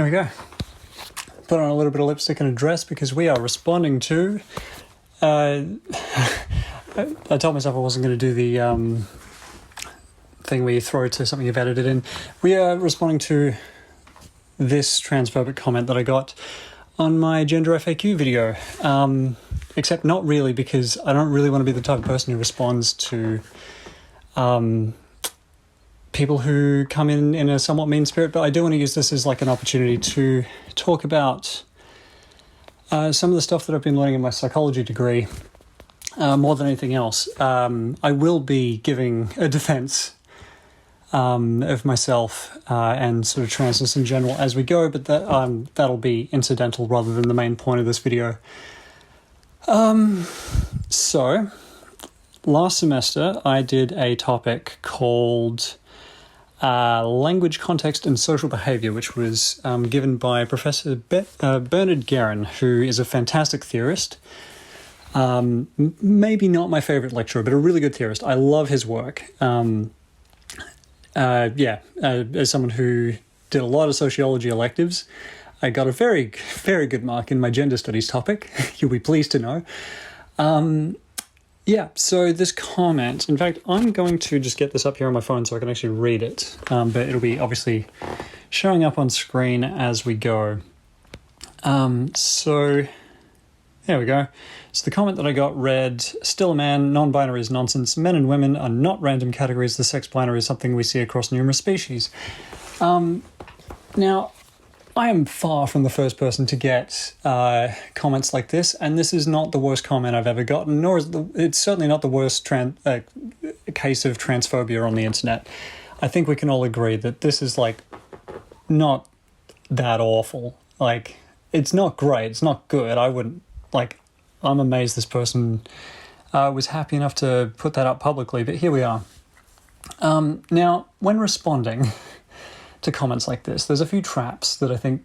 we go. Put on a little bit of lipstick and a dress because we are responding to... I told myself I wasn't going to do the thing where you throw to something you've edited in. We are responding to this transphobic comment that I got on my gender FAQ video. Except not really, because I don't really want to be the type of person who responds to people who come in a somewhat mean spirit, but I do want to use this as like an opportunity to talk about some of the stuff that I've been learning in my psychology degree more than anything else. I will be giving a defense of myself and sort of transness in general as we go, but that'll be incidental rather than the main point of this video. So, last semester I did a topic called Language, Context and Social Behaviour, which was given by Professor Bernard Guerin, who is a fantastic theorist. Maybe not my favourite lecturer, but a really good theorist. I love his work. As someone who did a lot of sociology electives, I got a very, very good mark in my gender studies topic. You'll be pleased to know. So this comment, in fact, I'm going to just get this up here on my phone so I can actually read it, but it'll be obviously showing up on screen as we go. So there we go. So the comment that I got read, still a man, non-binary is nonsense, men and women are not random categories, the sex binary is something we see across numerous species. Now, I am far from the first person to get comments like this, and this is not the worst comment I've ever gotten, nor is it's certainly not the worst case of transphobia on the internet. I think we can all agree that this is, like, not that awful. Like, it's not great, it's not good. I'm amazed this person was happy enough to put that up publicly, but here we are. Now, when responding to comments like this, there's a few traps that I think,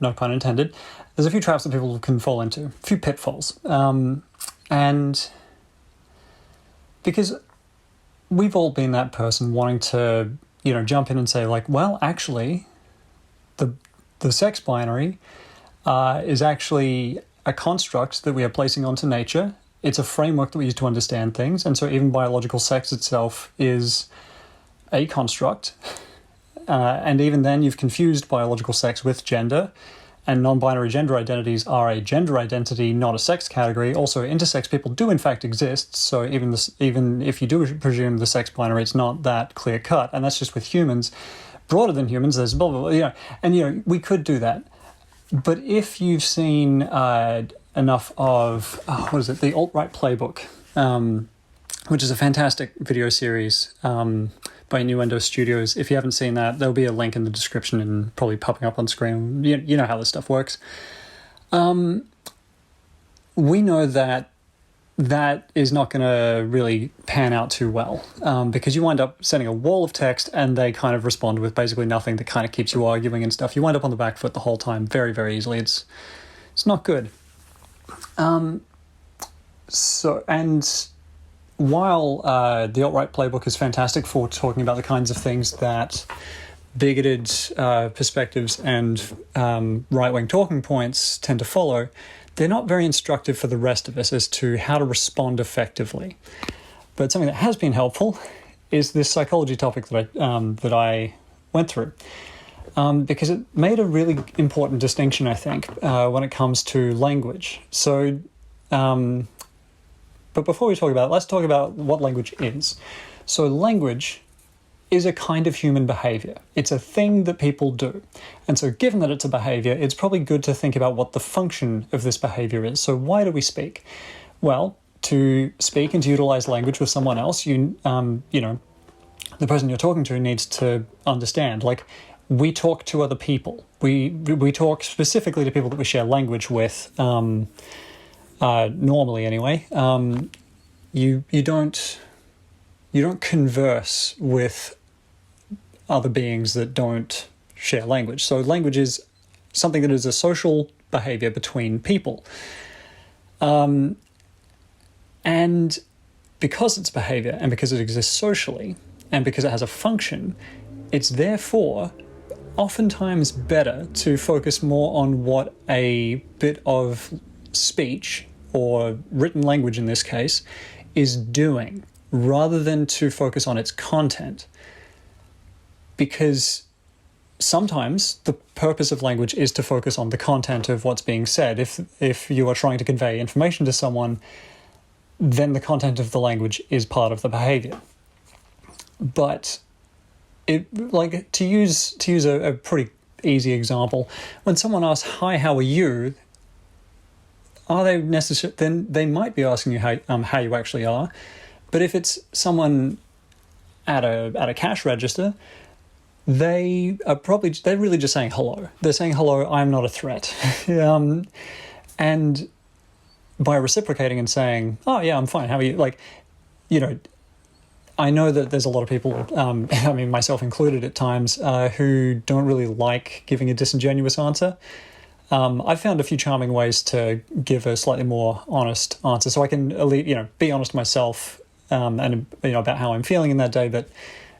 no pun intended, there's a few traps that people can fall into, a few pitfalls. And because we've all been that person wanting to, jump in and say, like, well, actually, the sex binary is actually a construct that we are placing onto nature. It's a framework that we use to understand things, and so even biological sex itself is a construct. And even then, you've confused biological sex with gender, and non-binary gender identities are a gender identity, not a sex category. Also, intersex people do in fact exist, so even if you do presume the sex binary, it's not that clear-cut, and that's just with humans. Broader than humans, there's blah, blah, blah, and we could do that. But if you've seen enough of, the alt-right playbook, which is a fantastic video series by Innuendo Studios. If you haven't seen that, there'll be a link in the description and probably popping up on screen. You know how this stuff works. We know that is not going to really pan out too well, because you wind up sending a wall of text and they kind of respond with basically nothing that kind of keeps you arguing and stuff. You wind up on the back foot the whole time very, very easily. It's not good. While the alt-right playbook is fantastic for talking about the kinds of things that bigoted perspectives and right-wing talking points tend to follow, they're not very instructive for the rest of us as to how to respond effectively. But something that has been helpful is this psychology topic that I went through, because it made a really important distinction, I think, when it comes to language. So, but before we talk about it, let's talk about what language is. So language is a kind of human behavior. It's a thing that people do. And so given that it's a behavior, it's probably good to think about what the function of this behavior is. So why do we speak? Well, to speak and to utilize language with someone else, the person you're talking to needs to understand. Like, we talk to other people. We talk specifically to people that we share language with, normally anyway. You don't converse with other beings that don't share language. So language is something that is a social behavior between people. And because it's behavior, and because it exists socially, and because it has a function, it's therefore oftentimes better to focus more on what a bit of speech, or written language in this case, is doing, rather than to focus on its content. Because sometimes the purpose of language is to focus on the content of what's being said. If you are trying to convey information to someone, then the content of the language is part of the behavior. But to use a pretty easy example, when someone asks, "Hi, how are you?" Are they necessary? Then they might be asking you how you actually are. But if it's someone at a cash register, they're really just saying hello. They're saying hello. I'm not a threat. And by reciprocating and saying, "Oh yeah, I'm fine. How are you?" I know that there's a lot of people, I mean, myself included at times, who don't really like giving a disingenuous answer. I've found a few charming ways to give a slightly more honest answer, so I can, be honest to myself, and about how I'm feeling in that day, but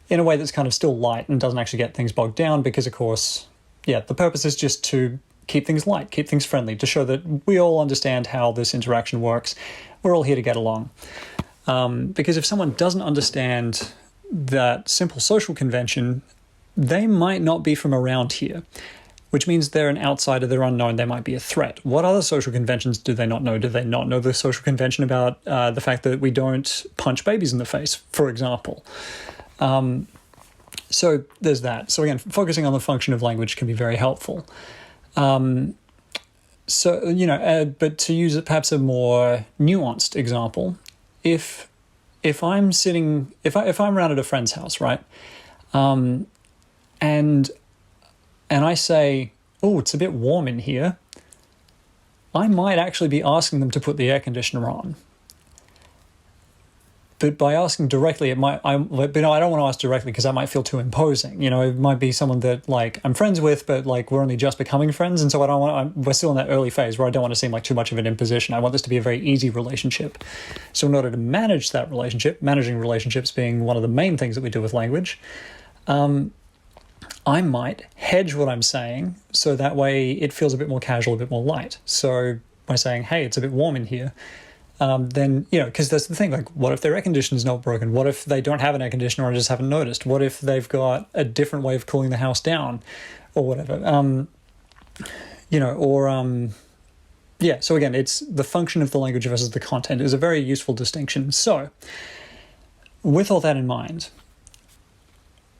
in a way that's kind of still light and doesn't actually get things bogged down. Because, of course, the purpose is just to keep things light, keep things friendly, to show that we all understand how this interaction works. We're all here to get along. Because if someone doesn't understand that simple social convention, they might not be from around here, which means they're an outsider, they're unknown, they might be a threat. What other social conventions do they not know? Do they not know the social convention about the fact that we don't punch babies in the face, for example? So there's that. So again, focusing on the function of language can be very helpful. But to use perhaps a more nuanced example, if I'm around at a friend's house, right, and I say, "Oh, it's a bit warm in here," I might actually be asking them to put the air conditioner on. But by asking directly, I don't want to ask directly because that might feel too imposing. It might be someone that I'm friends with, but we're only just becoming friends, and so we're still in that early phase where I don't want to seem like too much of an imposition. I want this to be a very easy relationship. So in order to manage that relationship, managing relationships being one of the main things that we do with language, I might hedge what I'm saying so that way it feels a bit more casual, a bit more light. So by saying, "Hey, it's a bit warm in here," then, because that's the thing, what if their air conditioner is not broken? What if they don't have an air conditioner and I just haven't noticed? What if they've got a different way of cooling the house down or whatever? So again, it's the function of the language versus the content is a very useful distinction. So with all that in mind,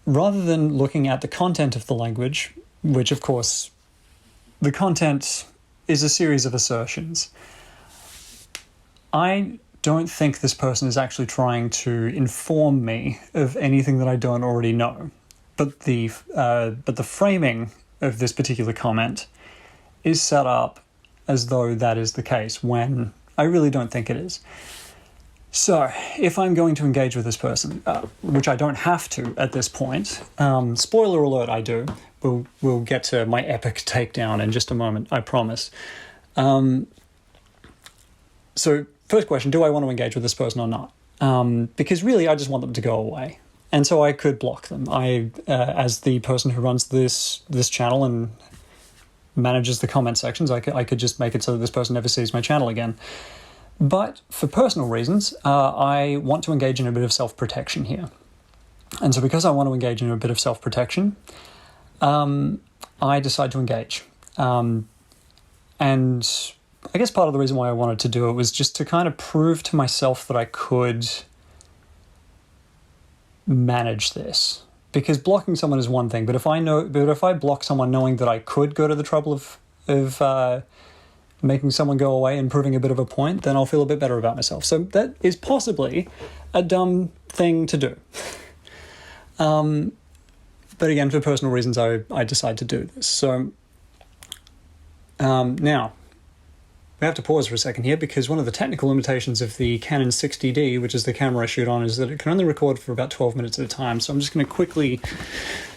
rather than looking at the content of the language, which of course the content is a series of assertions, I don't think this person is actually trying to inform me of anything that I don't already know. But the framing of this particular comment is set up as though that is the case, when I really don't think it is. So if I'm going to engage with this person, which I don't have to at this point, spoiler alert, I do. We'll get to my epic takedown in just a moment, I promise. So first question, do I want to engage with this person or not? Because really, I just want them to go away. And so I could block them. As the person who runs this channel and manages the comment sections, I could just make it so that this person never sees my channel again. But for personal reasons, I want to engage in a bit of self-protection here. And so because I want to engage in a bit of self-protection, I decide to engage. And I guess part of the reason why I wanted to do it was just to kind of prove to myself that I could manage this. Because blocking someone is one thing, but if I block someone knowing that I could go to the trouble of making someone go away and proving a bit of a point, then I'll feel a bit better about myself. So that is possibly a dumb thing to do. But again, for personal reasons, I decide to do this. So now, we have to pause for a second here because one of the technical limitations of the Canon 60D, which is the camera I shoot on, is that it can only record for about 12 minutes at a time. So I'm just going to quickly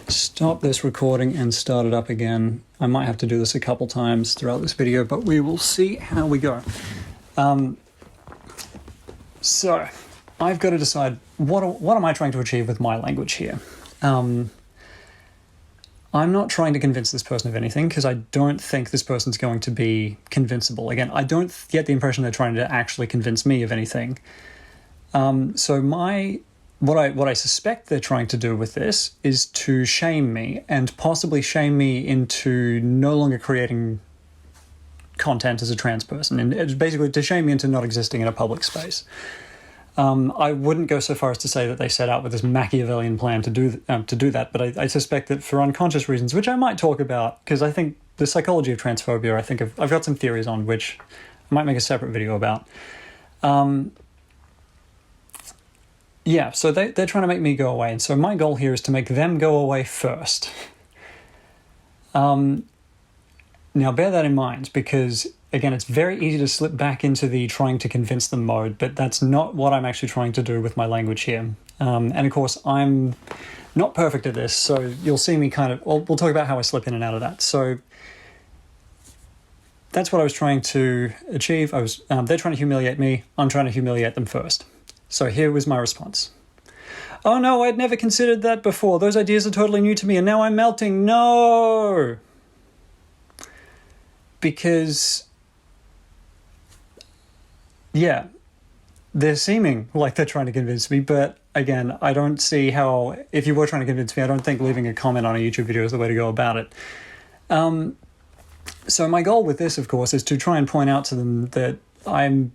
stop this recording and start it up again. I might have to do this a couple times throughout this video, but we will see how we go. So I've got to decide what am I trying to achieve with my language here. I'm not trying to convince this person of anything because I don't think this person's going to be convincible. Again, I don't get the impression they're trying to actually convince me of anything. So what I suspect they're trying to do with this is to shame me, and possibly shame me into no longer creating content as a trans person, and it's basically to shame me into not existing in a public space. I wouldn't go so far as to say that they set out with this Machiavellian plan to do that, but I suspect that for unconscious reasons, which I might talk about, because I think the psychology of transphobia, I think I've got some theories on which I might make a separate video about. Yeah, so they're trying to make me go away, and so my goal here is to make them go away first. Now, bear that in mind, because, again, it's very easy to slip back into the trying to convince them mode, but that's not what I'm actually trying to do with my language here. And, of course, I'm not perfect at this, so you'll see me kind of... We'll talk about how I slip in and out of that. So that's what I was trying to achieve. They're trying to humiliate me. I'm trying to humiliate them first. So here was my response. Oh, no, I'd never considered that before. Those ideas are totally new to me, and now I'm melting. No! Because, yeah, they're seeming like they're trying to convince me, but again, I don't see how, if you were trying to convince me, I don't think leaving a comment on a YouTube video is the way to go about it. So my goal with this, of course, is to try and point out to them that I've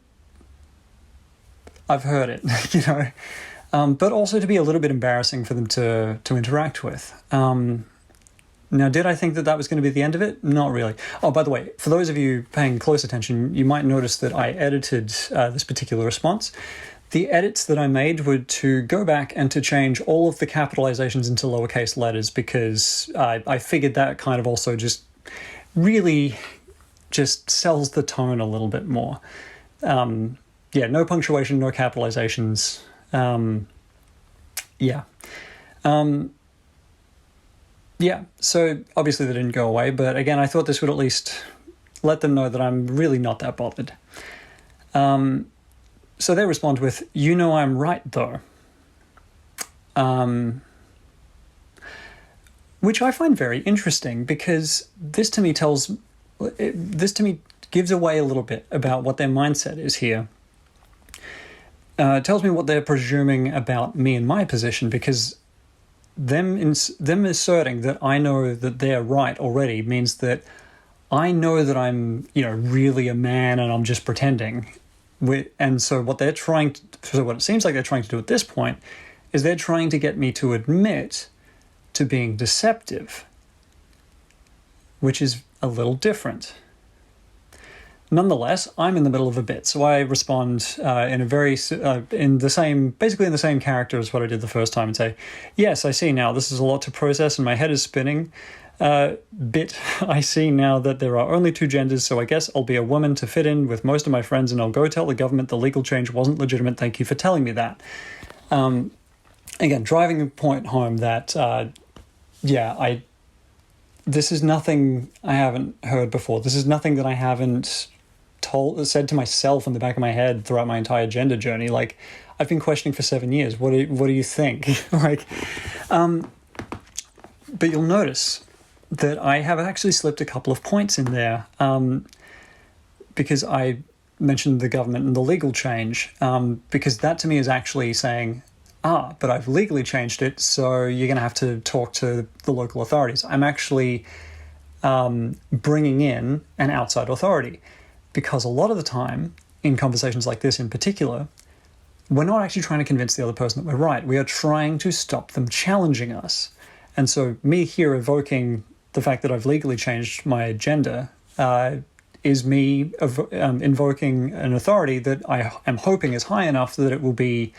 heard it, but also to be a little bit embarrassing for them to interact with. Now, did I think that was going to be the end of it? Not really. Oh, by the way, for those of you paying close attention, you might notice that I edited this particular response. The edits that I made were to go back and to change all of the capitalizations into lowercase letters, because I figured that kind of also just really just sells the tone a little bit more. Yeah, no punctuation, no capitalizations. Yeah, so obviously they didn't go away, but again, I thought this would at least let them know that I'm really not that bothered. So they respond with, "You know I'm right, though." Which I find very interesting, because this to me gives away a little bit about what their mindset is here. It tells me what they're presuming about me and my position, because them asserting that I know that they're right already means that I know that I'm, really a man and I'm just pretending. And so what it seems like they're trying to do at this point is they're trying to get me to admit to being deceptive, which is a little different. Nonetheless, I'm in the middle of a bit, so I respond basically in the same character as what I did the first time, and say, "Yes, I see now. This is a lot to process, and my head is spinning. I see now that there are only two genders, so I guess I'll be a woman to fit in with most of my friends, and I'll go tell the government the legal change wasn't legitimate. Thank you for telling me that." Again, driving the point home that, this is nothing I haven't heard before. This is nothing that I haven't said to myself in the back of my head throughout my entire gender journey. Like, I've been questioning for 7 years. What do you think? But you'll notice that I have actually slipped a couple of points in there, because I mentioned the government and the legal change, because that to me is actually saying, but I've legally changed it, so you're going to have to talk to the local authorities. I'm actually bringing in an outside authority, because a lot of the time, in conversations like this in particular, we're not actually trying to convince the other person that we're right. We are trying to stop them challenging us. And so me here evoking the fact that I've legally changed my gender is me invoking an authority that I am hoping is high enough that it will be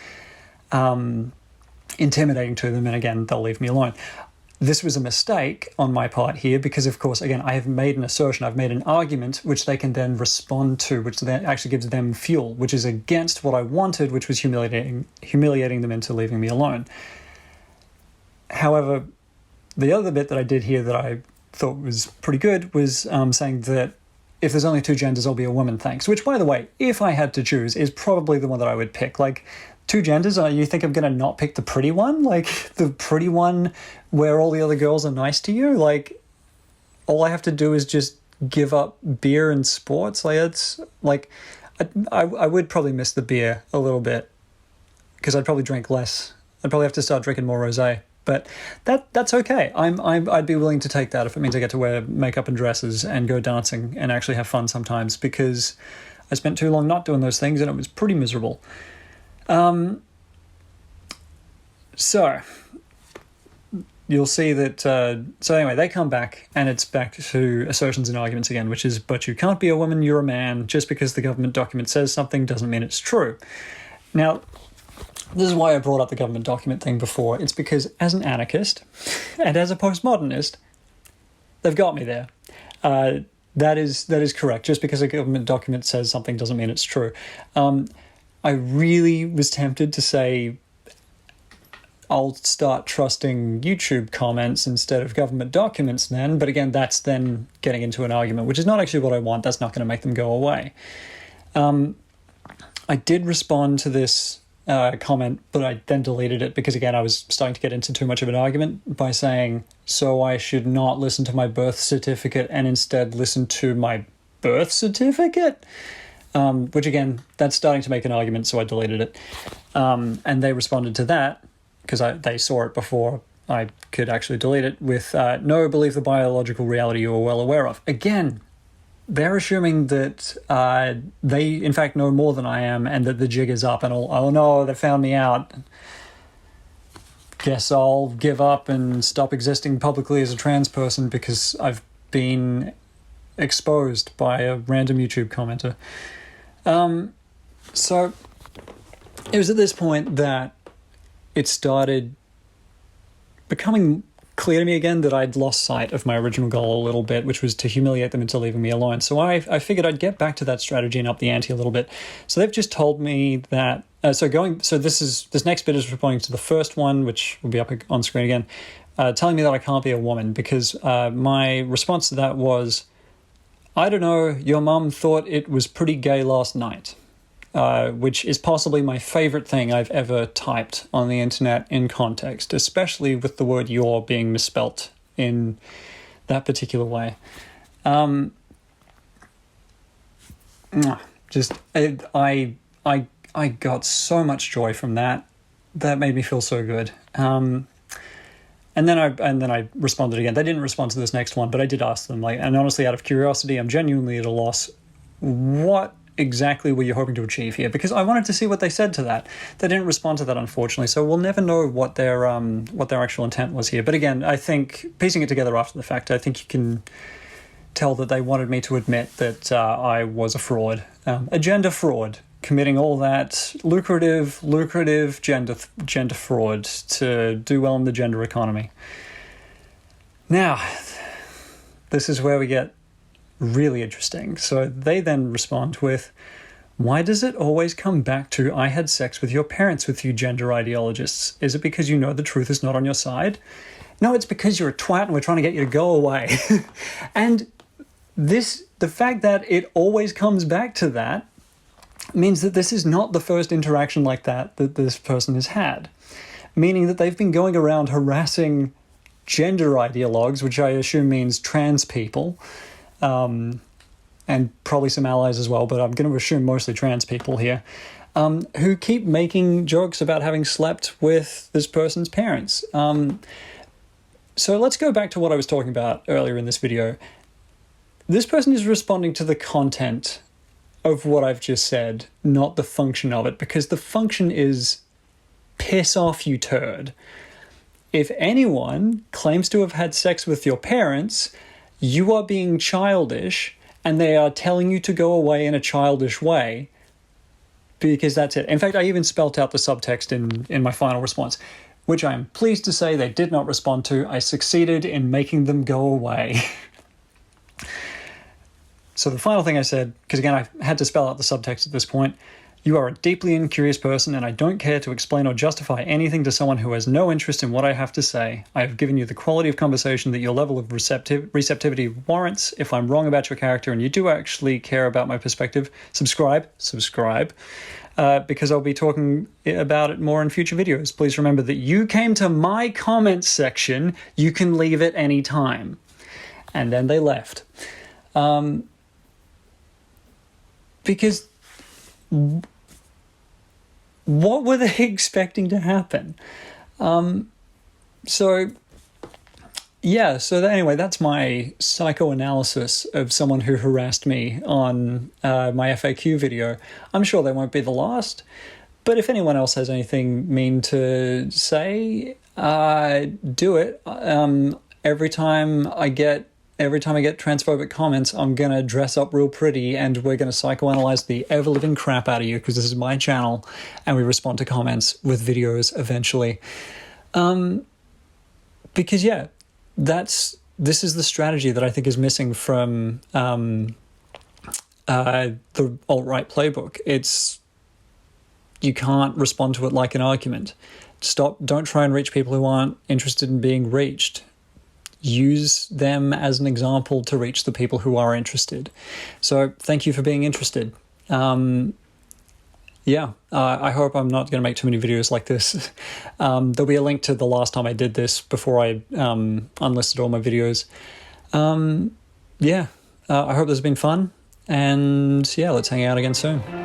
intimidating to them, and again, they'll leave me alone. This was a mistake on my part here, because, of course, again, I have made an assertion, I've made an argument, which they can then respond to, which then actually gives them fuel, which is against what I wanted, which was humiliating them into leaving me alone. However, the other bit that I did here that I thought was pretty good was saying that if there's only two genders, I'll be a woman, thanks. Which, by the way, if I had to choose, is probably the one that I would pick. Like, two genders, you think I'm going to not pick the pretty one? Like, the pretty one where all the other girls are nice to you? Like, all I have to do is just give up beer and sports? Like, it's, like, I would probably miss the beer a little bit, because I'd probably drink less. I'd probably have to start drinking more rosé. But that's okay. I'd be willing to take that if it means I get to wear makeup and dresses and go dancing and actually have fun sometimes, because I spent too long not doing those things and it was pretty miserable. So you'll see that, so anyway, they come back and it's back to assertions and arguments again, which is, but you can't be a woman, you're a man. Just because the government document says something doesn't mean it's true. Now, this is why I brought up the government document thing before. It's because as an anarchist and as a postmodernist, they've got me there. That is correct. Just because a government document says something doesn't mean it's true. I really was tempted to say I'll start trusting YouTube comments instead of government documents then, but again, that's then getting into an argument, which is not actually what I want. That's not going to make them go away. I did respond to this comment, but I then deleted it because, again, I was starting to get into too much of an argument by saying, so I should not listen to my birth certificate and instead listen to my birth certificate? Which, again, that's starting to make an argument, so I deleted it. And they responded to that, because they saw it before I could actually delete it, with, no, believe the biological reality you are well aware of. Again, they're assuming that they, in fact, know more than I am and that the jig is up and all, oh no, they found me out. Guess I'll give up and stop existing publicly as a trans person because I've been exposed by a random YouTube commenter. So it was at this point that it started becoming clear to me again that I'd lost sight of my original goal a little bit, which was to humiliate them into leaving me alone. So I figured I'd get back to that strategy and up the ante a little bit. So they've just told me that, so this next bit is responding to the first one, which will be up on screen again, telling me that I can't be a woman, because my response to that was, I don't know, your mum thought it was pretty gay last night. Which is possibly my favorite thing I've ever typed on the internet in context, especially with the word "your" being misspelt in that particular way. I got so much joy from that. That made me feel so good. And then I responded again. They didn't respond to this next one, but I did ask them, and honestly, out of curiosity, I'm genuinely at a loss. What exactly were you hoping to achieve here? Because I wanted to see what they said to that. They didn't respond to that, unfortunately, so we'll never know what their actual intent was here. But again, I think, piecing it together after the fact, I think you can tell that they wanted me to admit that I was a fraud, a gender fraud, committing all that lucrative gender fraud to do well in the gender economy. Now, this is where we get really interesting. So they then respond with, why does it always come back to I had sex with your parents with you gender ideologists? Is it because you know the truth is not on your side? No, it's because you're a twat and we're trying to get you to go away. And the fact that it always comes back to that means that this is not the first interaction like that this person has had. Meaning that they've been going around harassing gender ideologues, which I assume means trans people, and probably some allies as well, but I'm going to assume mostly trans people here, who keep making jokes about having slept with this person's parents. So let's go back to what I was talking about earlier in this video. This person is responding to the content of what I've just said, not the function of it, because the function is piss off, you turd. If anyone claims to have had sex with your parents, you are being childish, and they are telling you to go away in a childish way, because that's it. In fact, I even spelt out the subtext in my final response, which I am pleased to say they did not respond to. I succeeded in making them go away. So the final thing I said, because again, I had to spell out the subtext at this point, you are a deeply incurious person, and I don't care to explain or justify anything to someone who has no interest in what I have to say. I have given you the quality of conversation that your level of receptivity warrants. If I'm wrong about your character and you do actually care about my perspective, subscribe. because I'll be talking about it more in future videos. Please remember that you came to my comments section. You can leave at any time. And then they left. Because what were they expecting to happen? Anyway, that's my psychoanalysis of someone who harassed me on my FAQ video. I'm sure they won't be the last, but if anyone else has anything mean to say, do it. Every time I get transphobic comments, I'm gonna dress up real pretty and we're gonna psychoanalyze the ever-living crap out of you, because this is my channel and we respond to comments with videos eventually. Because yeah, this is the strategy that I think is missing from the alt-right playbook. You can't respond to it like an argument. Don't try and reach people who aren't interested in being reached. Use them as an example to reach the people who are interested. So thank you for being interested. I hope I'm not going to make too many videos like this. There'll be a link to the last time I did this before I unlisted all my videos. I hope this has been fun. And yeah, let's hang out again soon.